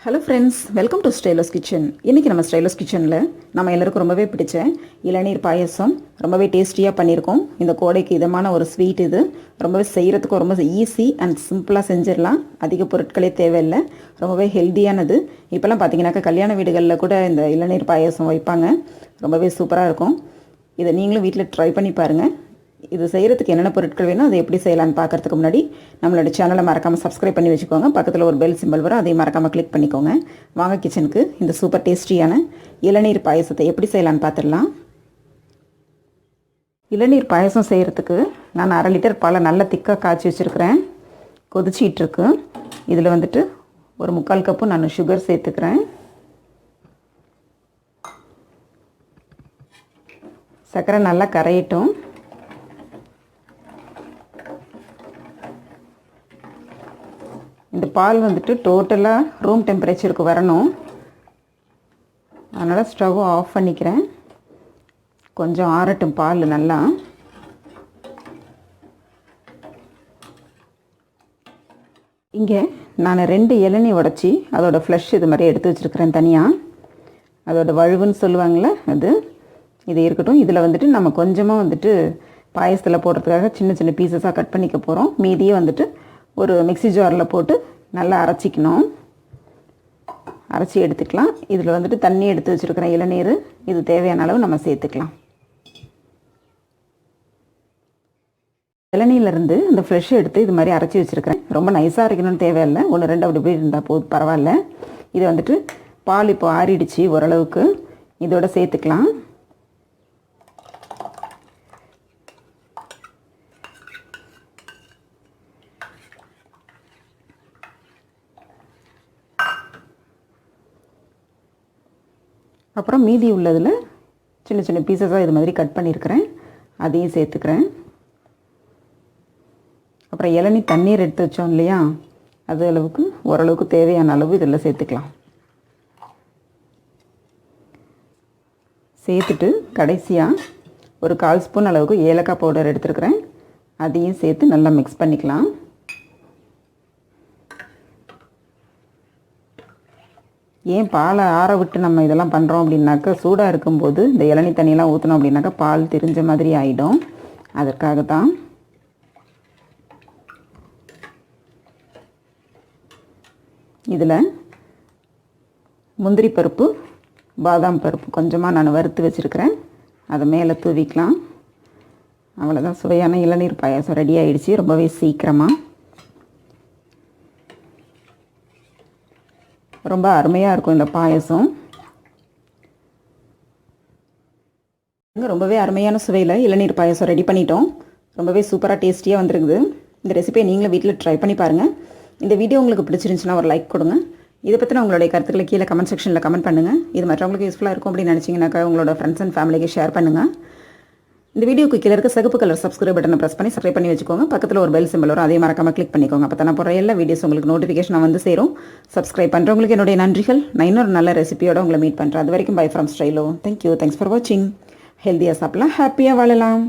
Hello friends, welcome to Stylo's kitchen. இன்றைக்கி நம்ம ஸ்டைலோஸ் கிச்சனில் நம்ம எல்லாருக்கும் ரொம்பவே பிடிச்ச இளநீர் பாயசம் ரொம்பவே டேஸ்டியாக பண்ணியிருக்கோம். இந்த கோடைக்கு இதமான ஒரு ஸ்வீட். இது ரொம்பவே செய்கிறதுக்கும் ரொம்ப ஈஸி அண்ட் சிம்பிளாக செஞ்சிடலாம். அதிக பொருட்களே தேவையில்லை. ரொம்பவே ஹெல்த்தியானது. இப்போல்லாம் பார்த்தீங்கன்னாக்கா கல்யாண வீடுகளில் கூட இந்த இளநீர் பாயசம் வைப்பாங்க. ரொம்பவே சூப்பராக இருக்கும். இதை நீங்களும் வீட்டில் ட்ரை பண்ணி பாருங்கள். இது செய்கிறதுக்கு என்னென்ன பொருட்கள் வேணும், அதை எப்படி செய்யலான்னு பார்க்குறதுக்கு முன்னாடி நம்மளோட சேனலை மறக்காமல் சப்ஸ்கிரைப் பண்ணி வச்சுக்கோங்க. பக்கத்தில் ஒரு பெல் சிம்பிள் வரும், அதையும் மறக்காமல் கிளிக் பண்ணிக்கோங்க. வாங்க கிச்சனுக்கு இந்த சூப்பர் டேஸ்டியான இளநீர் பாயசத்தை எப்படி செய்யலான்னு பார்த்துடலாம். இளநீர் பாயசம் செய்கிறதுக்கு நான் 1/2 லிட்டர் பாலை நல்லா திக்காக காய்ச்சி வச்சுருக்கிறேன். கொதிச்சிட்ருக்கு. இதில் வந்துட்டு ஒரு 3/4 கப்பு நான் சுகர் சேர்த்துக்கிறேன். சர்க்கரை நல்லா கரையட்டும். இந்த பால் வந்துட்டு டோட்டலாக ரூம் டெம்பரேச்சருக்கு வரணும். அதனால் ஸ்டவ்வை ஆஃப் பண்ணிக்கிறேன். கொஞ்சம் ஆறட்டும் பால் நல்லா. இங்கே நான் 2 இளநீ உடச்சி அதோடய ஃப்ளஷ் இது மாதிரி எடுத்து வச்சுருக்கிறேன் தனியாக. அதோடய வழுவுன்னு சொல்லுவாங்களே அது. இது இருக்கட்டும். இதில் வந்துட்டு நம்ம கொஞ்சமாக வந்துட்டு பாயசத்தில் போடுறதுக்காக சின்ன சின்ன பீசஸாக கட் பண்ணிக்க போகிறோம். மீதியே வந்துட்டு ஒரு மிக்ஸி ஜாரில் போட்டு நல்லா அரைச்சிக்கணும். அரைச்சி எடுத்துக்கலாம். இதில் வந்துட்டு தண்ணி எடுத்து வச்சுருக்கிறேன் இளநீர். இது தேவையான அளவு நம்ம சேர்த்துக்கலாம். இளநீர்லேருந்து அந்த ஃப்ரெஷ் எடுத்து இது மாதிரி அரைச்சி வச்சுருக்கிறேன். ரொம்ப நைஸாக அரைக்கணும்னு தேவையில்லை. 1-2 அப்படி இருந்தால் போதும், பரவாயில்ல. இது வந்துட்டு பால் இப்போ ஆறிடுச்சு ஓரளவுக்கு. இதோட சேர்த்துக்கலாம். அப்புறம் மீதி உள்ளதில் சின்ன சின்ன பீசஸாக இது மாதிரி கட் பண்ணியிருக்கிறேன். அதையும் சேர்த்துக்கிறேன். அப்புறம் இளநீ தண்ணீர் எடுத்து வச்சோம் இல்லையா, அது அளவுக்கு ஓரளவுக்கு தேவையான அளவு இதில் சேர்த்துக்கலாம். சேர்த்துட்டு கடைசியாக ஒரு 1/4 ஸ்பூன் அளவுக்கு ஏலக்காய் பவுடர் எடுத்துருக்கிறேன். அதையும் சேர்த்து நல்லா மிக்ஸ் பண்ணிக்கலாம். ஏன் பாலை ஆற விட்டு நம்ம இதெல்லாம் பண்ணுறோம் அப்படின்னாக்கா, சூடாக இருக்கும்போது இந்த இளநீ தண்ணியெல்லாம் ஊற்றினோம் அப்படின்னாக்கா பால் திரிஞ்ச மாதிரி ஆகிடும். அதற்காக தான். இதில் முந்திரி பருப்பு, பாதாம் பருப்பு கொஞ்சமாக நான் வறுத்து வச்சுருக்கிறேன். அதை மேலே தூவிக்கலாம். அவ்வளோதான், சுவையான இளநீர் பாயாசம் ரெடி ஆகிடுச்சு ரொம்பவே சீக்கிரமாக. ரொம்ப அருமையாக இருக்கும் இந்த பாயசம். ரொம்பவே அருமையான சுவையில் இளநீர் பாயசம் ரெடி பண்ணிட்டோம். ரொம்பவே சூப்பராக டேஸ்டியாக வந்துருக்குது. இந்த ரெசிபியை நீங்களும் வீட்டில் ட்ரை பண்ணி பாருங்கள். இந்த வீடியோ உங்களுக்கு பிடிச்சிருந்துச்சுன்னா ஒரு லைக் கொடுங்க. இதை பற்றின உங்களுடைய கருத்துக்களை கீழே கமெண்ட் செக்ஷனில் கமெண்ட் பண்ணுங்கள். இது மற்றவங்களுக்கு யூஸ்ஃபுல்லாக இருக்கும் அப்படின்னு நினச்சிங்கனாக்கா உங்களோட ஃப்ரெண்ட்ஸ் அண்ட் ஃபேமிலிக்கு ஷேர் பண்ணுங்கள். இந்த வீடியோக்கு கீழே இருக்க சிகப்பு கலர் சப்ஸ்கிரைப் பட்டனை ப்ரெஸ் பண்ணி சப்ஸ்கிரைப் பண்ணி வச்சுக்கோங்க. பக்கத்தில் ஒரு பெல் சிம்பிள் வரும், அதே மறக்காமல் கிளிக் பண்ணிக்கோங்க. அப்போ நான் போகிற எல்லா வீடியோஸ் உங்களுக்கு நோட்டிஃபிகேஷன் வந்து சேரும். சப்ஸ்கிரைப் பண்ணுறவங்களுக்கு என்னுடைய நன்றிகள். நான் இன்னொரு நல்ல ரெசிபியோட உங்களை மீட் பண்ணுறேன். அது வரைக்கும் bye from Stylo. Thank you. Thanks for வாட்சிங். ஹெல்த்தியாக சாப்பிடலாம், ஹாப்பியாக வாழலாம்.